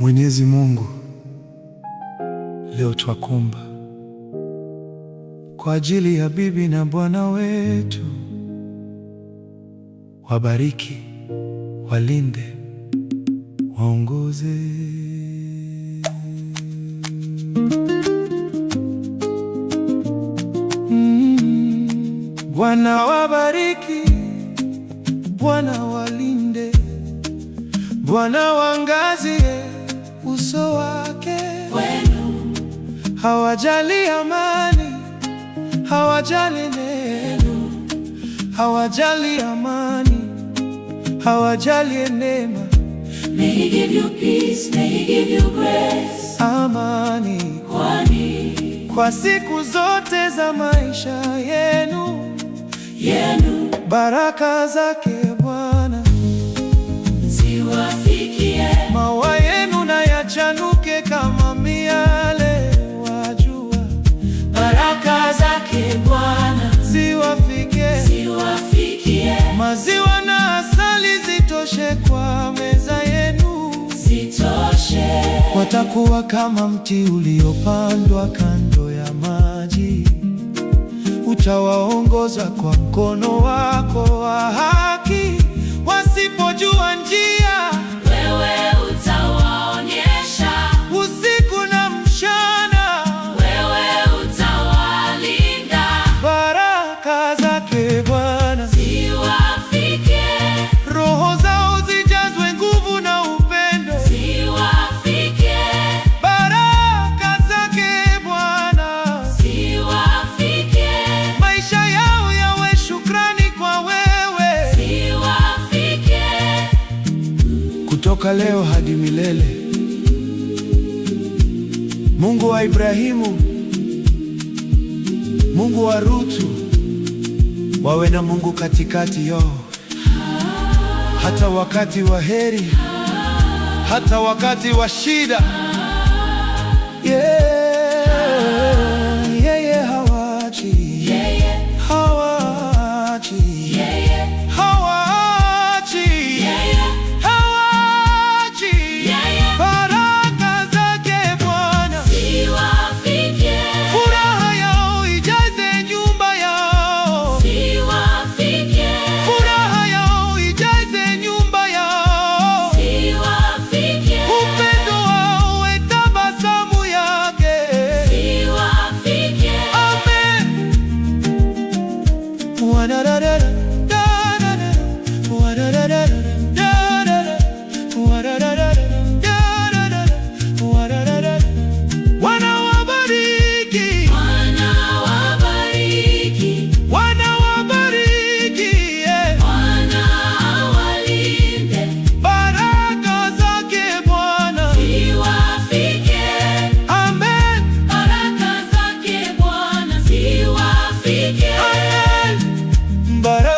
Mwenyezi Mungu, leo twakuomba kwa ajili ya bibi na bwana wetu, wabariki, walinde, waongoze. Bwana wabariki, Bwana walinde, Bwana waangazie uso wake kwenu, hawajali amani, hawajali neno, hawajali amani, hawajali neema. May He give you peace, may He give you grace. Amani Kwani kwa siku zote za maisha yenu, baraka zake Bwana ziwafikie. Maua yenu na yachanuke kama miale wa jua. Baraka zake Bwana ziwafikie. Maziwa na asali zitoshe kwa meza yenu, zitoshe. Watakuwa kama mti uliopandwa kando ya maji, utawaongoza kwa mkono wako wa haki. Wasipojua njia, wewe utawaonyesha. Usiku na mchana, wewe utawalinda. baraka zake Bwana ziwafikie. Roho zao zijazwe nguvu na upendo, ziwafikie. baraka zake Bwana ziwafikie. maisha yao yawe shukrani kwa wewe, ziwafikie. kutoka leo hadi milele. Mungu wa Ibrahimu, Mungu wa Rutu, wawe na Mungu katikati yao, hata wakati wa heri, hata wakati wa shida. Yeye hawachi, hawachi, hawachi, hawachi. Baraka zake Bwana ziwafikie. furaha yao ijaze nyumba yao, ziwafikie. furaha yao ijaze nyumba yao, ziwafikie. upendo wao uwe tabasamu yake. ziwafikie. Amen. Wanawabariki, Wanawabariki. wanawabariki, Wanawalinde. baraka zake Bwana. ziwafikie. Amen. Baraka zake Bwana ziwafikie. Amen. Baraka